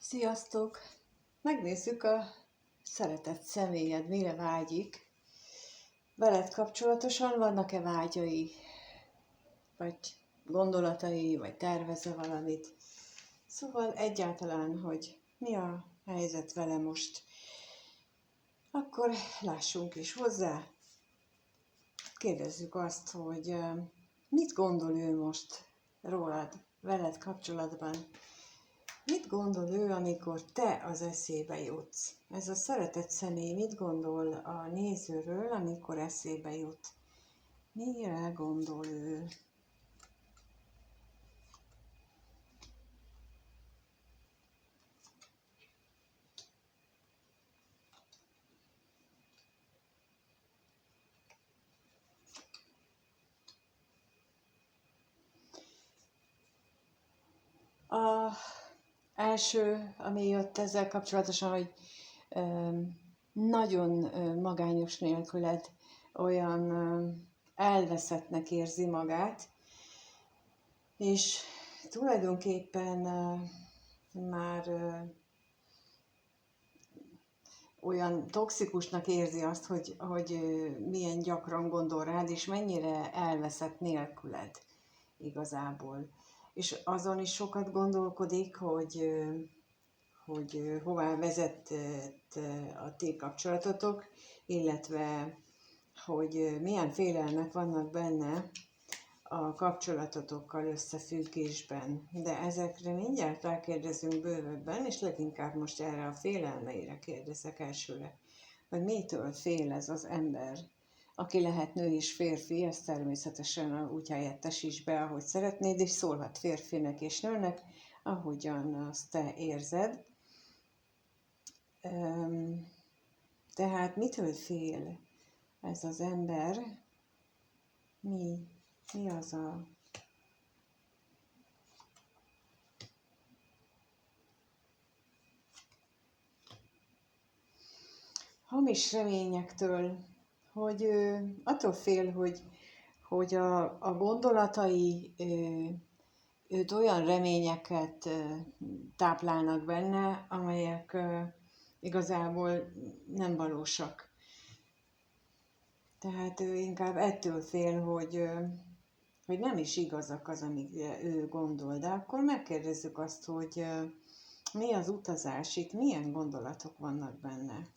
Sziasztok! Megnézzük a szeretett személyed, mire vágyik. Veled kapcsolatosan vannak-e vágyai, vagy gondolatai, vagy terveze valamit. Szóval egyáltalán, hogy mi a helyzet vele most. Akkor lássunk is hozzá. Kérdezzük azt, hogy mit gondol ő most rólad, veled kapcsolatban. Mit gondol ő, amikor te az eszébe jutsz? Ez a szeretett személy mit gondol a nézőről, amikor eszébe jut? Mire gondol ő? A első, ami jött ezzel kapcsolatosan, hogy nagyon magányos nélküled, olyan elveszettnek érzi magát, és tulajdonképpen már olyan toxikusnak érzi azt, hogy milyen gyakran gondol rád, és mennyire elveszett nélküled igazából. És azon is sokat gondolkodik, hogy hová vezetett a ti kapcsolatotok, illetve hogy milyen félelmek vannak benne a kapcsolatotokkal összefüggésben. De ezekre mindjárt rákérdezünk bővebben, és leginkább most erre a félelmeire kérdezek elsőre. Hogy mitől fél ez az ember, aki lehet nő és férfi, ezt természetesen úgy helyettesíts be, ahogy szeretnéd, és szólhat férfinek és nőnek, ahogyan azt te érzed. Tehát mitől fél ez az ember? Mi az a... hamis reményektől, hogy attól fél, hogy a gondolatai őt olyan reményeket táplálnak benne, amelyek igazából nem valósak. Tehát ő inkább ettől fél, hogy nem is igazak az, amit ő gondol. De akkor megkérdezzük azt, hogy mi az utazás itt, milyen gondolatok vannak benne.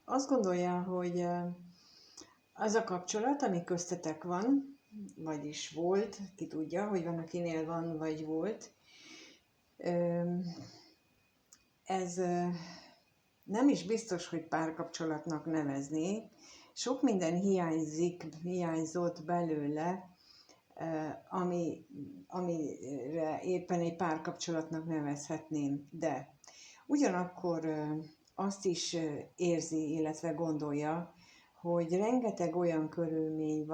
Azt gondolja, hogy az a kapcsolat, ami köztetek van, vagyis volt, ki tudja, hogy van, akinél van, vagy volt, ez nem is biztos, hogy párkapcsolatnak nevezni. Sok minden hiányzott belőle, amire éppen egy párkapcsolatnak nevezhetném, de ugyanakkor azt is érzi, illetve gondolja, hogy rengeteg olyan körülmény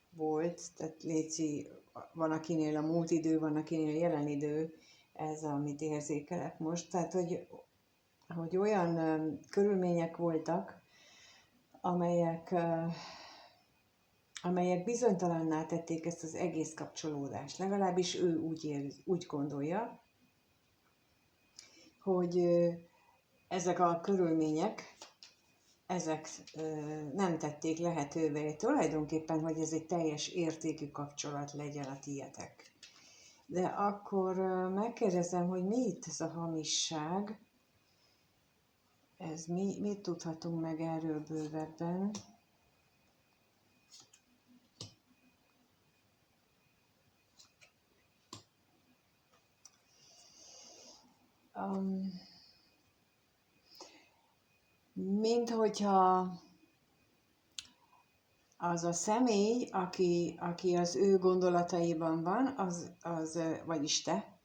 volt, tehát léci, van akinél a múlt idő, van akinél a jelen idő, ez amit érzékelek most, tehát hogy olyan körülmények voltak, amelyek bizonytalanná tették ezt az egész kapcsolódást. Legalábbis ő úgy gondolja, hogy ezek a körülmények, ezek nem tették lehetővé tulajdonképpen, hogy ez egy teljes értékű kapcsolat legyen a tietek. De akkor megkérdezem, hogy mi itt ez a hamisság? Mit tudhatunk meg erről bővebben? Mint hogyha az a személy, aki az ő gondolataiban van, vagyis te,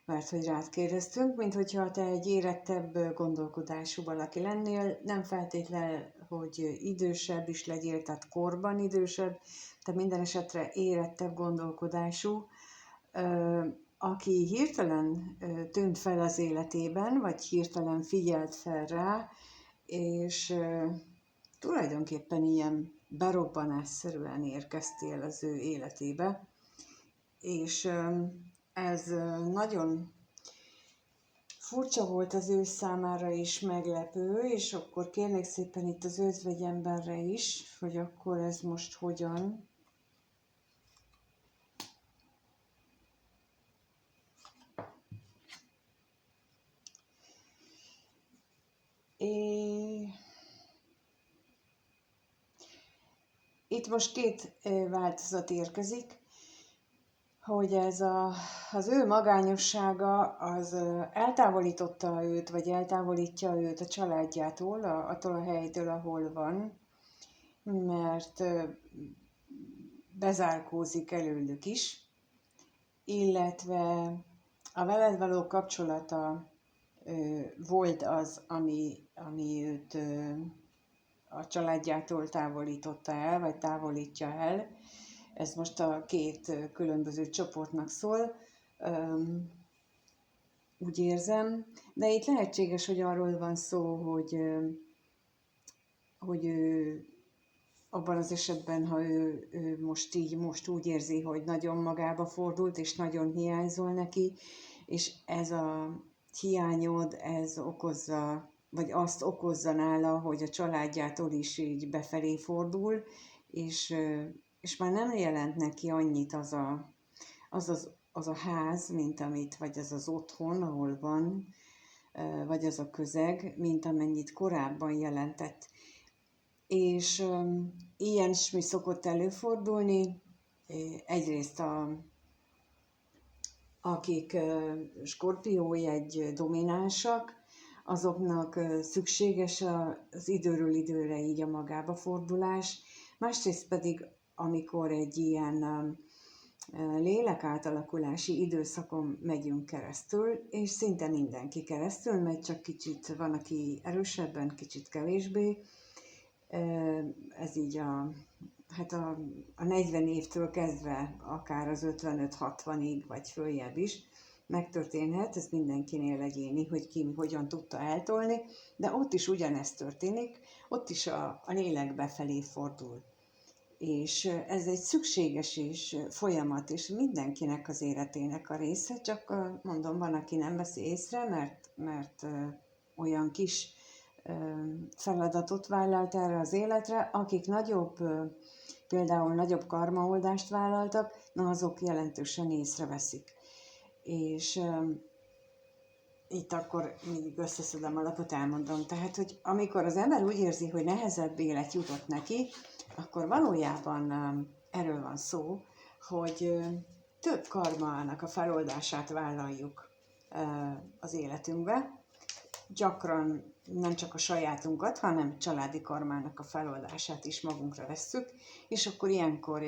mert hogy rád kérdeztünk, mint hogyha te egy érettebb gondolkodású valaki lennél, nem feltétlenül, hogy idősebb is legyél, tehát korban idősebb, tehát minden esetre érettebb gondolkodású, aki hirtelen tűnt fel az életében, vagy hirtelen figyelt fel rá, és tulajdonképpen ilyen berobbanásszerűen érkeztél az ő életébe, és ez nagyon furcsa volt az ő számára is, meglepő, és akkor kérnék szépen itt az özvegyemberre is, hogy akkor ez most hogyan. Itt most két változat érkezik, hogy ez az ő magányossága az eltávolította őt, vagy eltávolítja őt a családjától, attól a helytől, ahol van, mert bezárkózik előlük is, illetve a veled való kapcsolata volt az, ami őt a családjától távolította el, vagy távolítja el. Ez most a két különböző csoportnak szól, úgy érzem. De itt lehetséges, hogy arról van szó, hogy ő abban az esetben, ha ő most úgy érzi, hogy nagyon magába fordult, és nagyon hiányzol neki, és ez a hiányod, ez okozza, vagy azt okozza nála, hogy a családjától is így befelé fordul, és már nem jelent neki annyit az a ház, mint amit, vagy az otthon, ahol van, vagy az a közeg, mint amennyit korábban jelentett. És ilyen is mi szokott előfordulni, egyrészt akik skorpiói egy dominánsak, azoknak szükséges az időről időre így a magába fordulás, másrészt pedig amikor egy ilyen lélek átalakulási időszakon megyünk keresztül, és szinte mindenki keresztül megy, csak kicsit van, aki erősebben, kicsit kevésbé. Ez így a 40 évtől kezdve akár az 55-60-ig, vagy följebb is megtörténhet, ez mindenkinél egyéni, hogy ki hogyan tudta eltolni, de ott is ugyanezt történik, ott is a lélek befelé fordul. És ez egy szükséges és folyamat, és mindenkinek az életének a része, csak mondom, van, aki nem veszi észre, mert olyan kis feladatot vállalt erre az életre, akik például nagyobb karmaoldást vállaltak, na azok jelentősen észreveszik. És itt akkor mindig összeszedem a lapot, elmondom. Tehát, hogy amikor az ember úgy érzi, hogy nehezebb élet jutott neki, akkor valójában erről van szó, hogy több karmának a feloldását vállaljuk az életünkbe. Gyakran nem csak a sajátunkat, hanem családi karmának a feloldását is magunkra vesszük, és akkor ilyenkor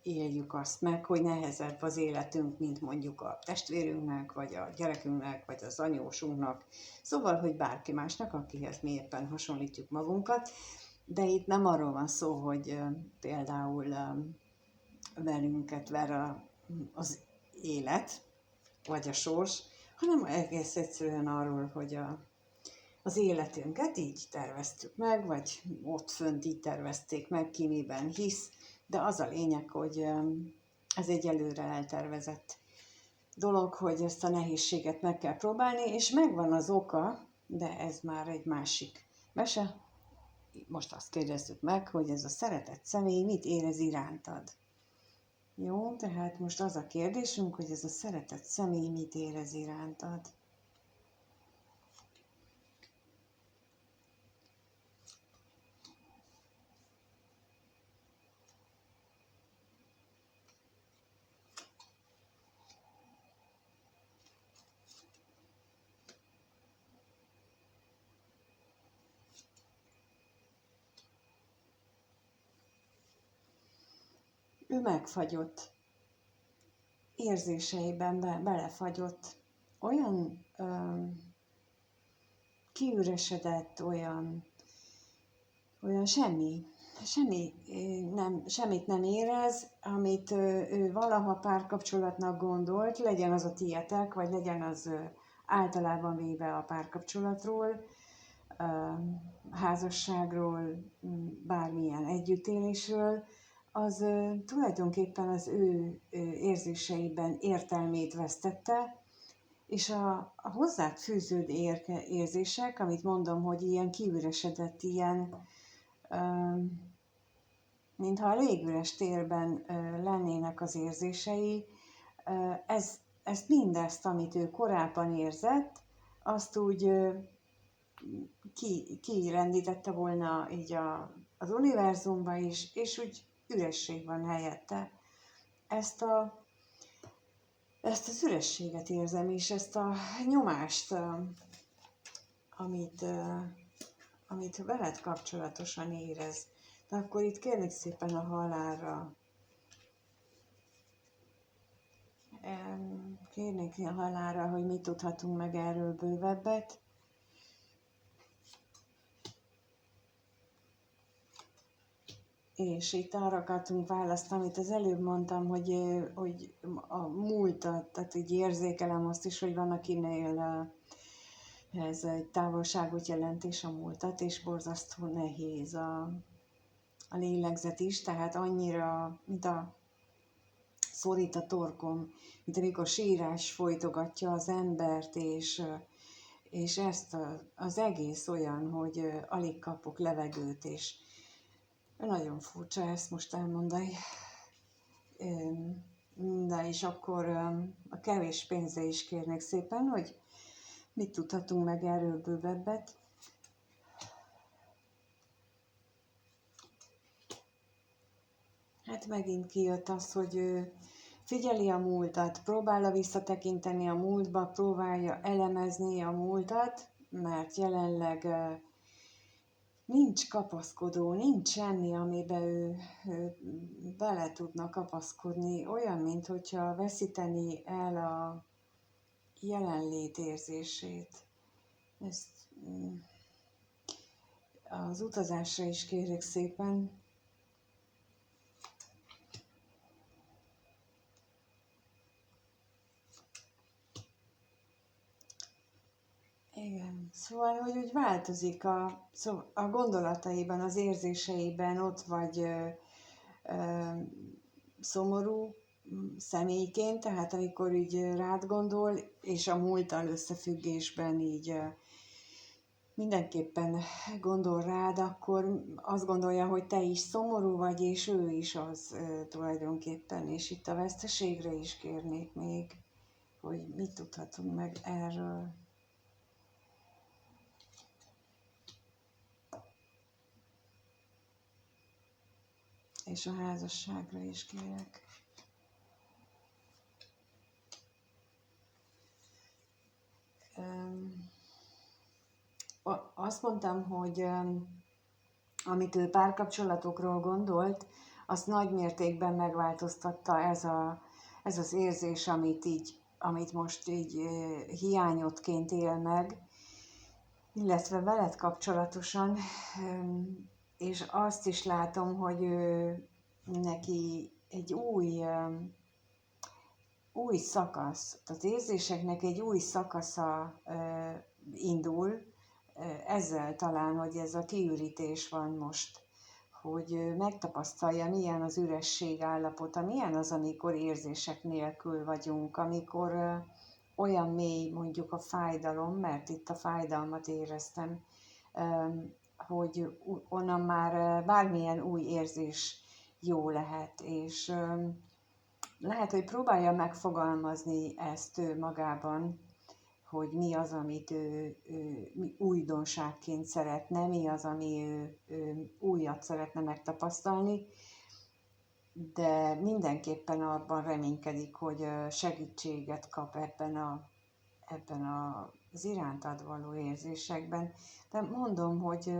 éljük azt meg, hogy nehezebb az életünk, mint mondjuk a testvérünknek, vagy a gyerekünknek, vagy az anyósunknak. Szóval, hogy bárki másnak, akihez mi éppen hasonlítjuk magunkat, de itt nem arról van szó, hogy például velünket ver az élet, vagy a sors, hanem egész egyszerűen arról, hogy az életünket így terveztük meg, vagy ott fönt így tervezték meg, ki miben hisz, de az a lényeg, hogy ez egy előre eltervezett dolog, hogy ezt a nehézséget meg kell próbálni, és megvan az oka, de ez már egy másik mese. Most azt kérdezzük meg, hogy ez a szeretett személy mit érez irántad. Jó, tehát most az a kérdésünk, hogy ez a szeretett személy mit érez irántad. Ő megfagyott, érzéseiben belefagyott, olyan kiüresedett, olyan semmi. semmit nem érez, amit ő valaha párkapcsolatnak gondolt, legyen az a tietek, vagy legyen az általában véve a párkapcsolatról, házasságról, bármilyen együttélésről, az tulajdonképpen az ő érzéseiben értelmét vesztette, és a hozzá fűződő érzések, amit mondom, hogy ilyen kiüresedett, ilyen, mintha a légüres térben lennének az érzései, ezt mindezt, amit ő korábban érzett, azt úgy kirendítette volna így az univerzumba is, és úgy üresség van helyette. Ezt az ürességet érzem, és ezt a nyomást, amit veled kapcsolatosan érez. De akkor itt kérlek szépen a halálra. Kérnék a halálra, hogy mit tudhatunk meg erről bővebbet. És itt arra kaptunk választ, amit az előbb mondtam, hogy a múltat, tehát így érzékelem azt is, hogy van, akinél ez egy távolságot jelent és a múltat, és borzasztó nehéz a lélegzet is, tehát annyira, mint a szorít a torkom, mint amikor sírás folytogatja az embert, és ezt az egész olyan, hogy alig kapok levegőt, és nagyon furcsa ezt most elmondani. De és akkor a kevés pénzre is kérnék szépen, hogy mit tudhatunk meg erről bővebbet. Hát megint kijött az, hogy ő figyeli a múltat, próbálja visszatekinteni a múltba, próbálja elemezni a múltat, mert jelenleg nincs kapaszkodó, nincs semmi, amiben ő bele tudna kapaszkodni. Olyan, mintha veszíteni el a jelenlét érzését. Ezt az utazásra is kérek szépen. Igen, szóval, hogy úgy változik a gondolataiban, az érzéseiben, ott vagy szomorú személyként, tehát amikor úgy rád gondol, és a múlttal összefüggésben így mindenképpen gondol rád, akkor azt gondolja, hogy te is szomorú vagy, és ő is az tulajdonképpen, és itt a veszteségre is kérnék még, hogy mit tudhatunk meg erről. És a házasságra is kérek. Azt mondtam, hogy amit ő párkapcsolatokról gondolt, azt nagy mértékben megváltoztatta ez az érzés, amit most így hiányodként él meg, illetve veled kapcsolatosan, és azt is látom, hogy neki egy új szakasz, tehát érzéseknek egy új szakasza indul, ezzel talán, hogy ez a kiürítés van most, hogy megtapasztalja, milyen az üresség állapota, milyen az, amikor érzések nélkül vagyunk, amikor olyan mély mondjuk a fájdalom, mert itt a fájdalmat éreztem, hogy onnan már bármilyen új érzés jó lehet, és lehet, hogy próbálja megfogalmazni ezt ő magában, hogy mi az, amit ő újdonságként szeretne, mi az, ami ő újat szeretne megtapasztalni, de mindenképpen abban reménykedik, hogy segítséget kap ebben az irántad való érzésekben. De mondom, hogy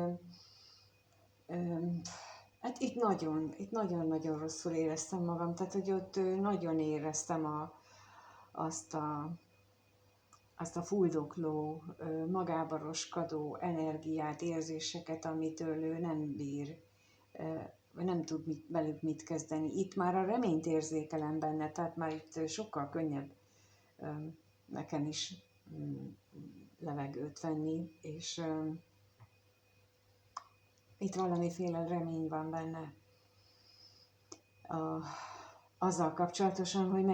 hát itt nagyon-nagyon rosszul éreztem magam, tehát hogy ott nagyon éreztem azt a fuldokló, magába roskadó energiát, érzéseket, amitől ő nem bír. nem tud velük mit kezdeni. Itt már a reményt érzékelem benne, tehát már itt sokkal könnyebb nekem is levegőt venni, és itt valamiféle remény van benne. Azzal kapcsolatosan, hogy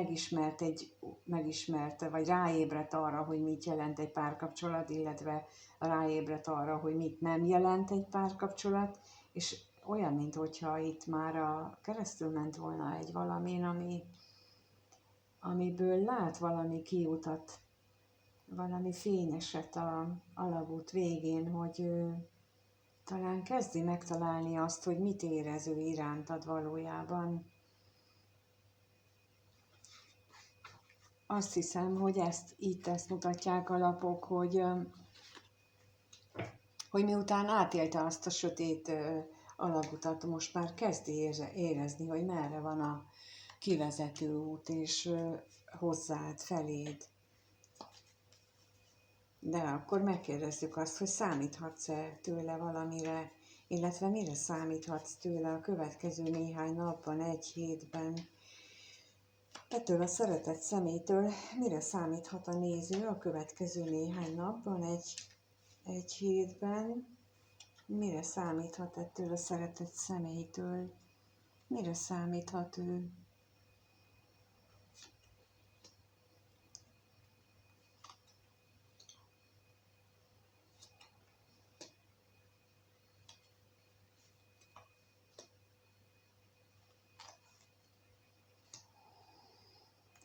megismerte, vagy ráébredt arra, hogy mit jelent egy párkapcsolat, illetve ráébredt arra, hogy mit nem jelent egy párkapcsolat, és olyan, mintha itt már keresztül ment volna egy valamin, amiből lát valami kiutat, valami fényeset a alagút végén, hogy talán kezdi megtalálni azt, hogy mit érez ő irántad valójában. Azt hiszem, hogy ezt mutatják a lapok, hogy miután átélte azt a sötét alagutat, most már kezdi érezni, hogy merre van a kivezető út, és hozzád, feléd. De akkor megkérdezzük azt, hogy számíthatsz-e tőle valamire, illetve mire számíthatsz tőle a következő néhány napban, egy hétben. Ettől a szeretett személytől mire számíthat a néző a következő néhány napban, egy hétben? Mire számíthat ettől a szeretett személytől? Mire számíthat ő?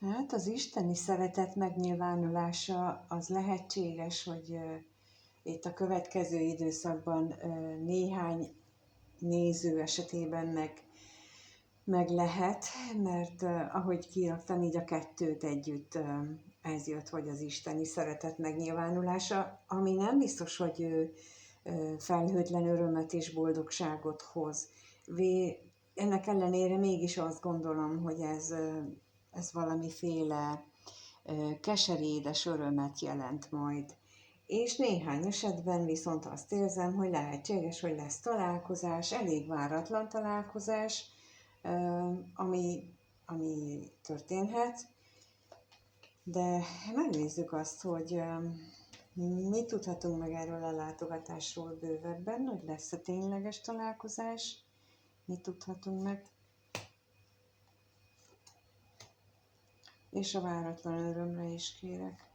Hát az isteni szeretet megnyilvánulása az lehetséges, hogy itt a következő időszakban néhány néző esetében meg lehet, mert ahogy kiraktam, így a kettőt együtt ez jött, hogy az isteni szeretet megnyilvánulása, ami nem biztos, hogy felhőtlen örömet és boldogságot hoz. Ennek ellenére mégis azt gondolom, hogy ez valamiféle keserédes örömet jelent majd. És néhány esetben viszont azt érzem, hogy lehetséges, hogy lesz találkozás, elég váratlan találkozás, ami történhet, de megnézzük azt, hogy mit tudhatunk meg erről a látogatásról bővebben, hogy lesz-e tényleges találkozás, mit tudhatunk meg, és a váratlan örömre is kérek.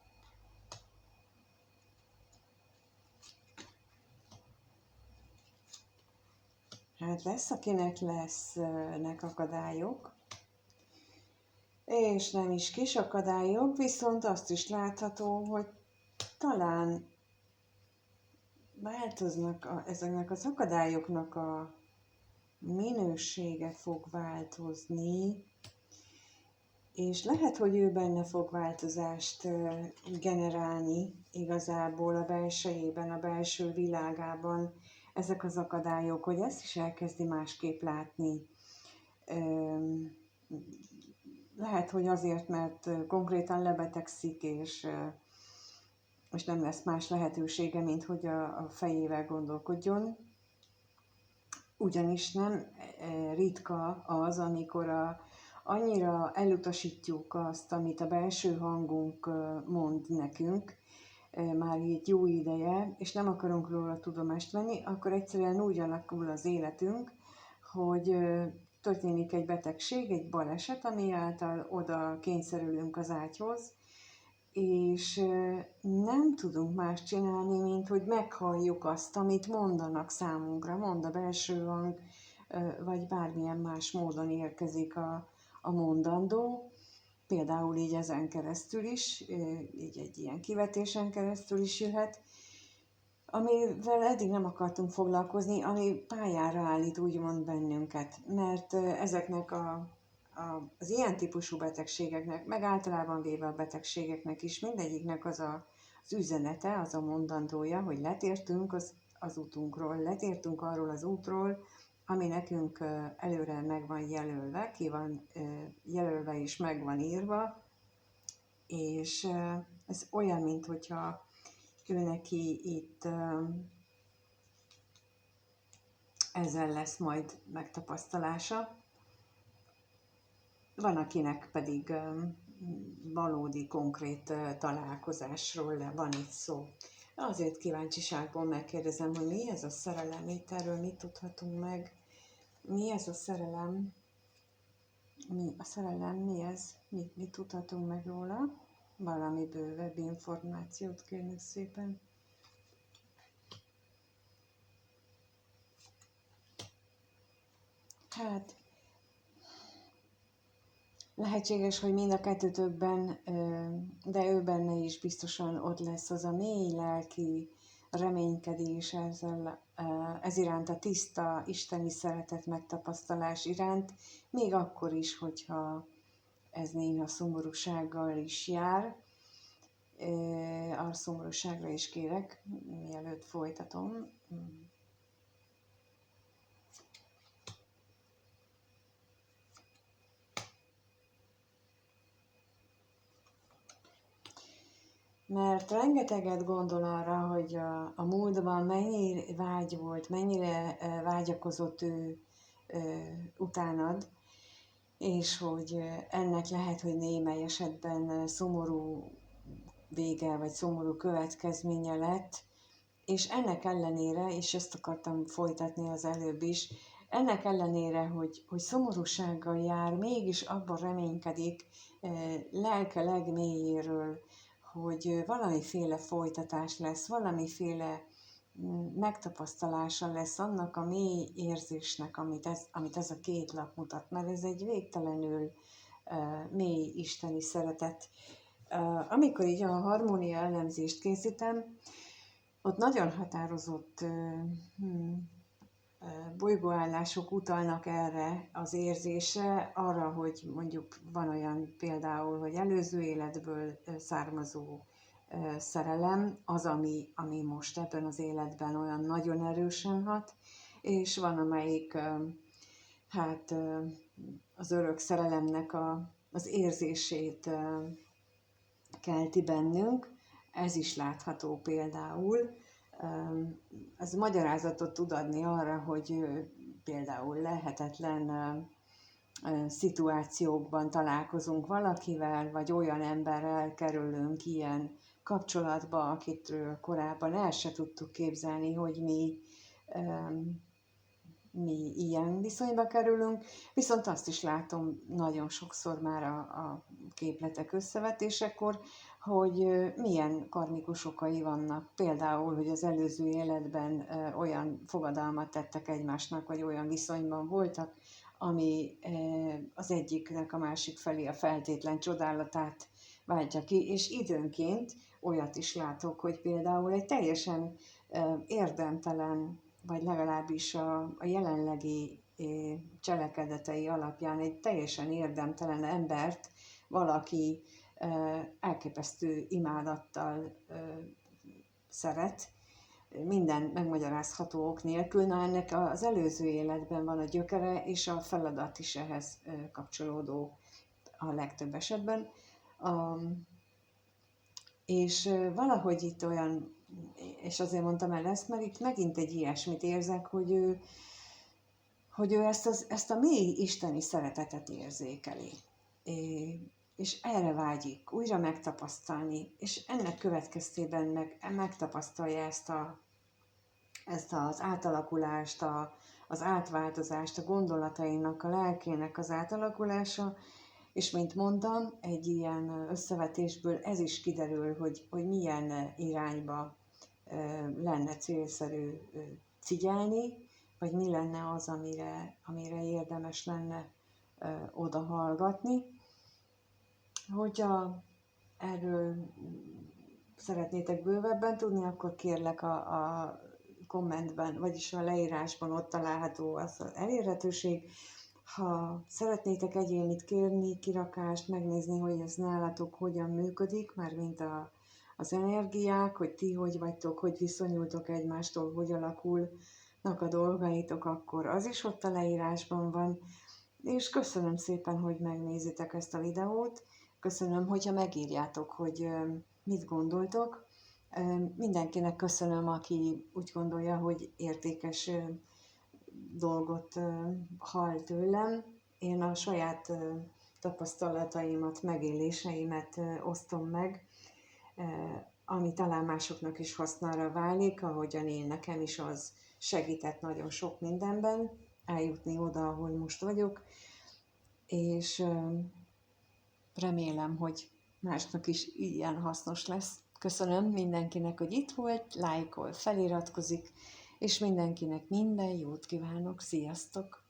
Hát lesz, akinek lesznek akadályok, és nem is kis akadályok, viszont azt is látható, hogy talán változnak ezeknek az akadályoknak a minősége fog változni, és lehet, hogy ő benne fog változást generálni igazából a belsejében, a belső világában ezek az akadályok, hogy ezt is elkezdi másképp látni. Lehet, hogy azért, mert konkrétan lebetegszik, és nem lesz más lehetősége, mint hogy a fejével gondolkodjon. Ugyanis nem ritka az, amikor annyira elutasítjuk azt, amit a belső hangunk mond nekünk, már így jó ideje, és nem akarunk róla tudomást venni, akkor egyszerűen úgy alakul az életünk, hogy történik egy betegség, egy baleset, ami által oda kényszerülünk az ágyhoz, és nem tudunk más csinálni, mint hogy meghalljuk azt, amit mondanak számunkra, mond a belső hang, vagy bármilyen más módon érkezik a mondandó, például így ezen keresztül is, így egy ilyen kivetésen keresztül is jöhet, amivel eddig nem akartunk foglalkozni, ami pályára állít úgymond bennünket, mert ezeknek az ilyen típusú betegségeknek, meg általában véve a betegségeknek is mindegyiknek az üzenete, az a mondandója, hogy letértünk az útunkról, letértünk arról az útról, ami nekünk előre meg van jelölve, ki van jelölve és meg van írva, és ez olyan, mint hogyha ő neki itt ezzel lesz majd megtapasztalása. Van, akinek pedig valódi, konkrét találkozásról van itt szó. Azért kíváncsiságból megkérdezem, hogy mi ez a szerelem, itt erről mit tudhatunk meg, mi ez a szerelem, mi ez, mit tudhatunk meg róla, valami bővebb információt kérnek szépen. Hát, lehetséges, hogy mind a kettőtökben, de ő benne is biztosan ott lesz az a mély lelki reménykedés ez iránt, a tiszta isteni szeretet megtapasztalás iránt, még akkor is, hogyha ez néha szomorúsággal is jár. A szomorúságra is kérek, mielőtt folytatom. Mert rengeteget gondol arra, hogy a múltban mennyi vágy volt, mennyire vágyakozott ő utánad, és hogy ennek lehet, hogy némely esetben szomorú vége, vagy szomorú következménye lett, és ennek ellenére, és ezt akartam folytatni az előbb is, ennek ellenére, hogy szomorúsággal jár, mégis abban reménykedik lelke legmélyéről, hogy valamiféle folytatás lesz, valamiféle megtapasztalása lesz annak a mély érzésnek, amit ez a két lap mutat, mert ez egy végtelenül mély isteni szeretet. Amikor így a harmónia elemzést készítem, ott nagyon határozott bolygóállások utalnak erre az érzésre, arra, hogy mondjuk van olyan például, hogy előző életből származó szerelem, az, ami most ebben az életben olyan nagyon erősen hat, és van, amelyik az örök szerelemnek az érzését kelti bennünk. Ez is látható például. Ez magyarázatot tud adni arra, hogy például lehetetlen szituációkban találkozunk valakivel, vagy olyan emberrel kerülünk ilyen kapcsolatba, akitről korábban el se tudtuk képzelni, hogy mi ilyen viszonyba kerülünk, viszont azt is látom nagyon sokszor már a képletek összevetésekor, hogy milyen karmikus okai vannak. Például, hogy az előző életben olyan fogadalmat tettek egymásnak, vagy olyan viszonyban voltak, ami az egyiknek a másik felé a feltétlen csodálatát váltja ki, és időnként olyat is látok, hogy például egy teljesen érdemtelen, vagy legalábbis a jelenlegi cselekedetei alapján egy teljesen érdemtelen embert valaki elképesztő imádattal szeret, minden megmagyarázható ok nélkül. Na, ennek az előző életben van a gyökere, és a feladat is ehhez kapcsolódó a legtöbb esetben. És valahogy itt olyan, és azért mondtam el ezt, mert itt megint egy ilyesmit érzek, hogy ő ezt a mély isteni szeretetet érzékeli. És erre vágyik, újra megtapasztalni, és ennek következtében megtapasztalja ezt az átalakulást, az átváltozást, a gondolatainak, a lelkének az átalakulása, és mint mondtam, egy ilyen összevetésből ez is kiderül, hogy milyen irányba lenne célszerű figyelni, vagy mi lenne az, amire érdemes lenne odahallgatni. Hogyha erről szeretnétek bővebben tudni, akkor kérlek a kommentben, vagyis a leírásban ott található az elérhetőség. Ha szeretnétek egyénit kérni, kirakást, megnézni, hogy ez nálatok hogyan működik, mármint az energiák, hogy ti hogy vagytok, hogy viszonyultok egymástól, hogy alakulnak a dolgaitok, akkor az is ott a leírásban van. És köszönöm szépen, hogy megnézitek ezt a videót. Köszönöm, hogyha megírjátok, hogy mit gondoltok. Mindenkinek köszönöm, aki úgy gondolja, hogy értékes dolgot hall tőlem. Én a saját tapasztalataimat, megéléseimet osztom meg, ami talán másoknak is hasznára válik, ahogyan én, nekem is az segített nagyon sok mindenben eljutni oda, ahol most vagyok, és remélem, hogy másnak is ilyen hasznos lesz. Köszönöm mindenkinek, hogy itt volt, lájkol, feliratkozik, és mindenkinek minden jót kívánok. Sziasztok!